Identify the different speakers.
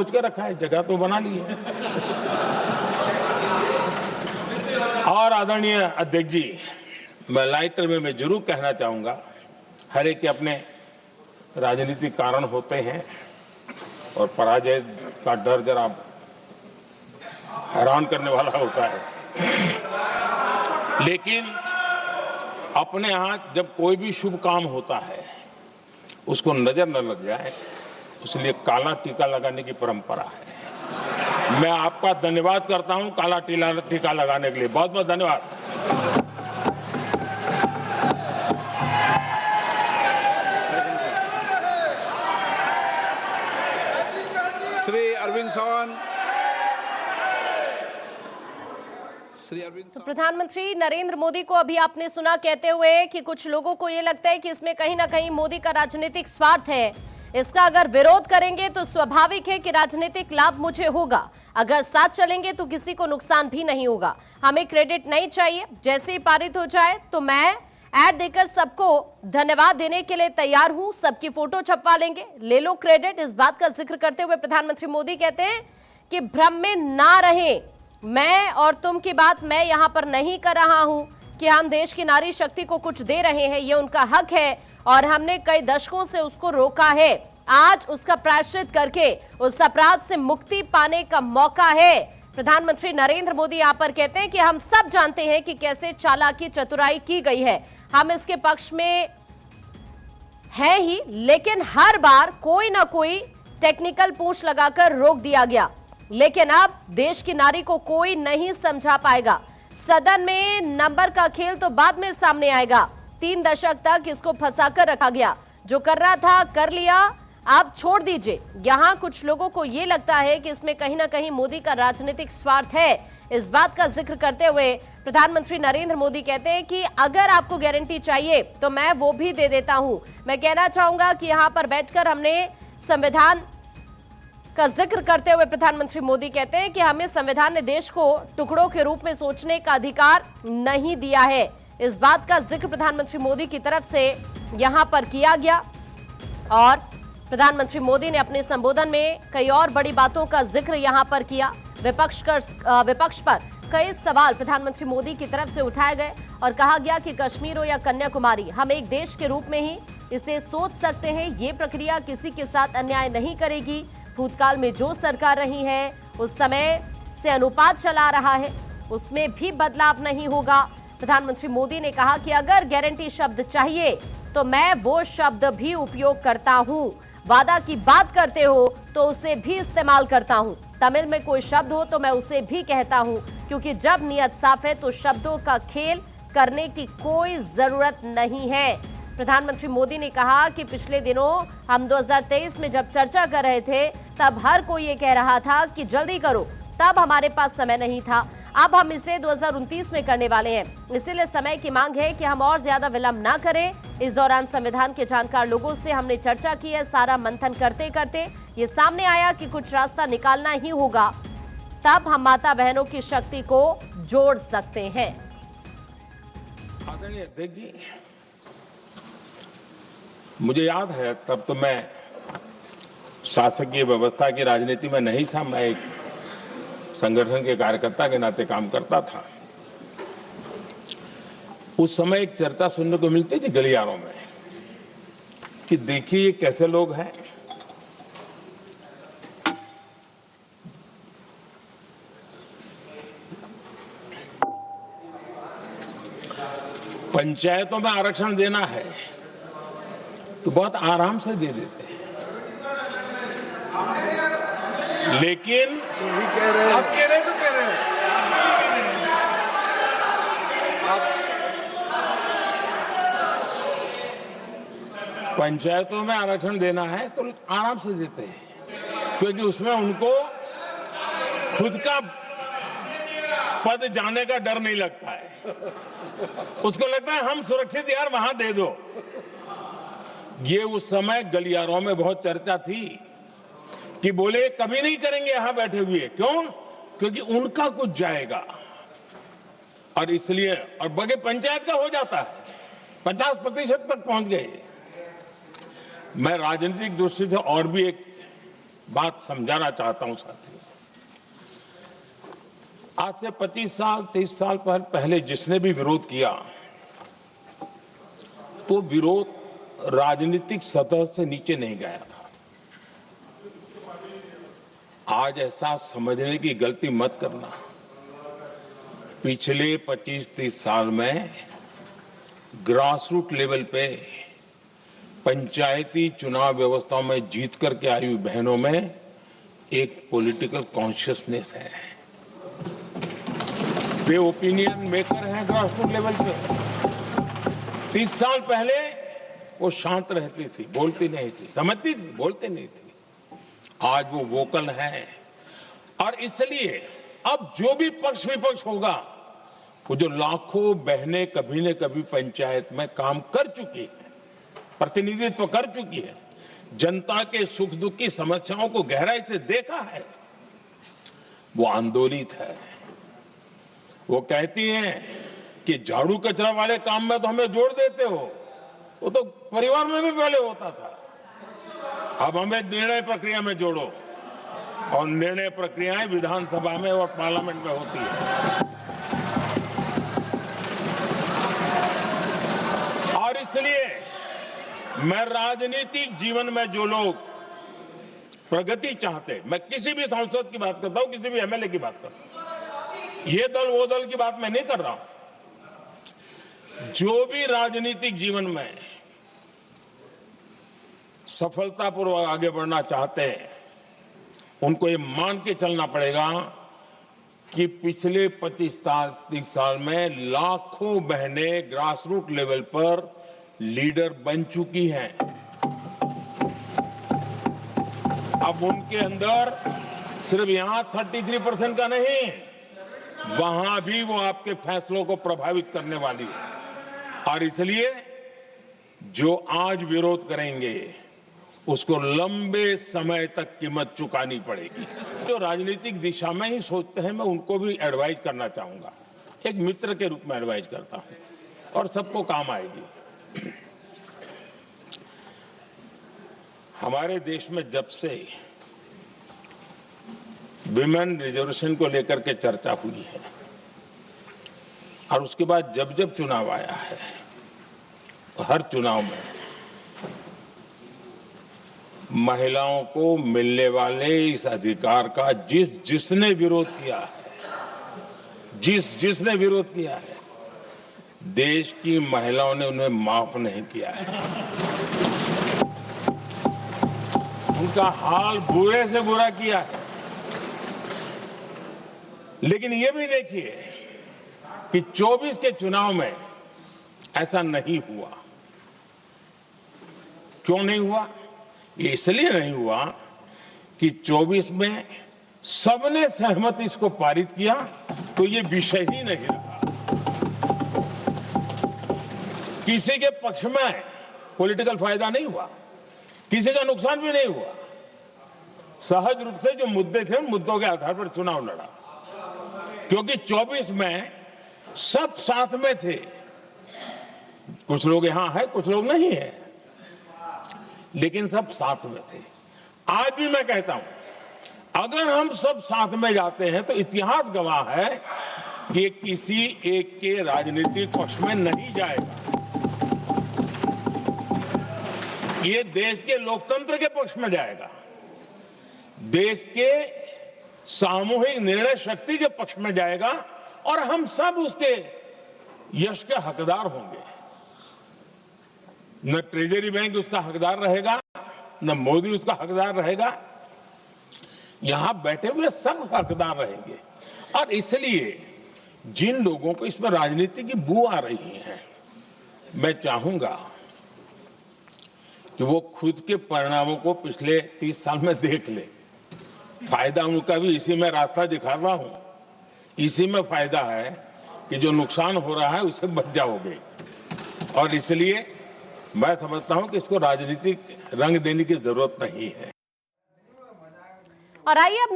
Speaker 1: सोच के रखा है, जगह तो बना ली है। और आदरणीय अध्यक्ष जी, मैं लाइटर में मैं जरूर कहना चाहूंगा, हर एक के अपने राजनीतिक कारण होते हैं और पराजय का डर जरा हैरान करने वाला होता है, लेकिन अपने यहाँ जब कोई भी शुभ काम होता है उसको नजर न लग जाए, इसलिए काला टीका लगाने की परंपरा है। मैं आपका धन्यवाद करता हूं काला टीका लगाने के लिए, बहुत बहुत धन्यवाद।
Speaker 2: श्री अरविंद चौहान।
Speaker 3: तो प्रधानमंत्री नरेंद्र मोदी को अभी आपने सुना कहते हुए कि कुछ लोगों को यह लगता है कि इसमें कहीं ना कहीं मोदी का राजनीतिक स्वार्थ है। इसका अगर विरोध करेंगे तो स्वाभाविक है कि राजनीतिक लाभ मुझे होगा, अगर साथ चलेंगे तो किसी को नुकसान भी नहीं होगा। हमें क्रेडिट नहीं चाहिए, जैसे ही पारित हो जाए तो मैं ऐड देकर सबको धन्यवाद देने के लिए तैयार हूं, सबकी फोटो छपवा लेंगे, ले लो क्रेडिट। इस बात का जिक्र करते हुए प्रधानमंत्री मोदी कहते हैं कि भ्रम में ना रहें, मैं और तुम की बात मैं यहां पर नहीं कर रहा हूं कि हम देश की नारी शक्ति को कुछ दे रहे हैं, ये उनका हक है और हमने कई दशकों से उसको रोका है। आज उसका प्रायश्चित करके उस अपराध से मुक्ति पाने का मौका है। प्रधानमंत्री नरेंद्र मोदी यहां पर कहते हैं कि हम सब जानते हैं कि कैसे चालाकी चतुराई की गई है, हम इसके पक्ष में है ही, लेकिन हर बार कोई ना कोई टेक्निकल पूंछ लगाकर रोक दिया गया। लेकिन अब देश की नारी को कोई नहीं समझा पाएगा। सदन में नंबर का खेल तो बाद में सामने आएगा। 3 दशक तक इसको फंसाकर रखा गया, जो कर रहा था कर लिया, अब छोड़ दीजिए। यहां कुछ लोगों को यह लगता है कि इसमें कहीं ना कहीं मोदी का राजनीतिक स्वार्थ है। इस बात का जिक्र करते हुए प्रधानमंत्री नरेंद्र मोदी कहते हैं कि अगर आपको गारंटी चाहिए तो मैं वो भी दे देता हूं। मैं कहना चाहूंगा कि यहां पर बैठकर हमने संविधान का जिक्र करते हुए प्रधानमंत्री मोदी कहते हैं कि हमें संविधान ने देश को टुकड़ों के रूप में सोचने का अधिकार नहीं दिया है। इस बात का जिक्र प्रधानमंत्री मोदी की तरफ से यहां पर किया गया और प्रधानमंत्री मोदी ने अपने संबोधन में कई और बड़ी बातों का जिक्र यहां पर किया। विपक्ष पर कई सवाल प्रधानमंत्री मोदी की तरफ से उठाए गए और कहा गया कि कश्मीर हो या कन्याकुमारी, हम एक देश के रूप में ही इसे सोच सकते हैं। ये प्रक्रिया किसी के साथ अन्याय नहीं करेगी। भूतकाल में जो सरकार रही है उस समय से अनुपात चला रहा है, उसमें भी बदलाव नहीं होगा। प्रधानमंत्री मोदी ने कहा कि अगर गारंटी शब्द चाहिए तो मैं वो शब्द भी उपयोग करता हूं, वादा की बात करते हो तो उसे भी इस्तेमाल करता हूं, तमिल में कोई शब्द हो तो मैं उसे भी कहता हूं, क्योंकि जब नियत साफ है तो शब्दों का खेल करने की कोई जरूरत नहीं है। प्रधानमंत्री मोदी ने कहा कि पिछले दिनों हम 2023 में जब चर्चा कर रहे थे तब हर कोई ये कह रहा था कि जल्दी करो, तब हमारे पास समय नहीं था, अब हम इसे 2029 में करने वाले हैं, इसीलिए समय की मांग है कि हम और ज्यादा विलंब ना करें। इस दौरान संविधान के जानकार लोगों से हमने चर्चा की है। सारा मंथन करते करते ये सामने आया कि कुछ रास्ता निकालना ही होगा, तब हम माता बहनों की शक्ति को जोड़ सकते हैं।
Speaker 1: आदरणीय अध्यक्ष जी, मुझे याद है तब तो मैं शासकीय व्यवस्था की राजनीति में नहीं था, मैं एक संगठन के कार्यकर्ता के नाते काम करता था। उस समय एक चर्चा सुनने को मिलती थी गलियारों में कि देखिए ये कैसे लोग हैं, पंचायतों में आरक्षण देना है तो बहुत आराम से दे देते हैं, लेकिन
Speaker 2: आप कह रहे हैं तो कह रहे हैं
Speaker 1: पंचायतों में आरक्षण देना है तो आराम से देते हैं, क्योंकि उसमें उनको खुद का पद जाने का डर नहीं लगता है। उसको लगता है हम सुरक्षित यार वहां दे दो। ये उस समय गलियारों में बहुत चर्चा थी कि बोले कभी नहीं करेंगे यहां बैठे हुए, क्यों? क्योंकि उनका कुछ जाएगा और इसलिए, और बगे पंचायत का हो जाता है, 50% तक पहुंच गए। मैं राजनीतिक दृष्टि से और भी एक बात समझाना चाहता हूं साथियों। आज से 25 साल 30 साल पहले जिसने भी विरोध किया तो विरोध राजनीतिक सतह से नीचे नहीं गया था। आज ऐसा समझने की गलती मत करना। पिछले 25-30 साल में ग्रास रूट लेवल पे पंचायती चुनाव व्यवस्थाओं में जीत करके आई हुई बहनों में एक पॉलिटिकल कॉन्शियसनेस है। वे ओपिनियन मेकर हैं ग्रास रूट लेवल पे। 30 साल पहले वो शांत रहती थी, बोलती नहीं थी, समझती थी, बोलती नहीं थी। आज वो वोकल है और इसलिए अब जो भी पक्ष विपक्ष होगा, वो जो लाखों बहनें कभी न कभी पंचायत में काम कर चुकी है, प्रतिनिधित्व कर चुकी है, जनता के सुख दुख की समस्याओं को गहराई से देखा है, वो आंदोलित है। वो कहती हैं कि झाड़ू कचरा वाले काम में तो हमें जोड़ देते हो, वो तो परिवार में भी पहले होता था। अब हमें निर्णय प्रक्रिया में जोड़ो, और निर्णय प्रक्रियाएं विधानसभा में और पार्लियामेंट में होती है। और इसलिए मैं राजनीतिक जीवन में जो लोग प्रगति चाहते, मैं किसी भी सांसद की बात करता हूं, किसी भी एमएलए की बात करता हूं, ये दल वो दल की बात मैं नहीं कर रहा हूं। जो भी राजनीतिक जीवन में सफलतापूर्वक आगे बढ़ना चाहते हैं, उनको ये मान के चलना पड़ेगा कि पिछले 25-30 साल में लाखों बहनें ग्रास रूट लेवल पर लीडर बन चुकी हैं। अब उनके अंदर सिर्फ यहां 33% का नहीं, वहां भी वो आपके फैसलों को प्रभावित करने वाली है। और इसलिए जो आज विरोध करेंगे उसको लंबे समय तक कीमत चुकानी पड़ेगी। जो राजनीतिक दिशा में ही सोचते हैं, मैं उनको भी एडवाइज करना चाहूंगा, एक मित्र के रूप में एडवाइज करता हूं और सबको काम आएगी। हमारे देश में जब से विमेन रिजर्वेशन को लेकर के चर्चा हुई है और उसके बाद जब जब चुनाव आया है, हर चुनाव में महिलाओं को मिलने वाले इस अधिकार का जिसने विरोध किया है, जिसने विरोध किया है, देश की महिलाओं ने उन्हें माफ नहीं किया है। उनका हाल बुरे से बुरा किया है। लेकिन ये भी देखिए कि 24 के चुनाव में ऐसा नहीं हुआ। क्यों नहीं हुआ? ये इसलिए नहीं हुआ कि 24 में सबने सहमति इसको पारित किया, तो ये विषय ही नहीं रहा। किसी के पक्ष में पॉलिटिकल फायदा नहीं हुआ, किसी का नुकसान भी नहीं हुआ। सहज रूप से जो मुद्दे थे, उन मुद्दों के आधार पर चुनाव लड़ा, क्योंकि 24 में सब साथ में थे। कुछ लोग यहां हैं, कुछ लोग नहीं है, लेकिन सब साथ में थे। आज भी मैं कहता हूं, अगर हम सब साथ में जाते हैं तो इतिहास गवाह है कि किसी एक के राजनीतिक पक्ष में नहीं जाएगा। ये देश के लोकतंत्र के पक्ष में जाएगा, देश के सामूहिक निर्णय शक्ति के पक्ष में जाएगा, और हम सब उसके यश के हकदार होंगे। न ट्रेजरी बैंक उसका हकदार रहेगा, न मोदी उसका हकदार रहेगा, यहां बैठे हुए सब हकदार रहेंगे। और इसलिए जिन लोगों को इसमें राजनीति की बू आ रही है, मैं चाहूंगा कि वो खुद के परिणामों को पिछले 30 साल में देख ले। फायदा उनका भी इसी में रास्ता दिखाता हूं। इसी में फायदा है कि जो नुकसान हो रहा है उससे बच जाओगे। और इसलिए मैं समझता हूं कि इसको राजनीतिक रंग देने की जरूरत नहीं है।
Speaker 3: और आइए अब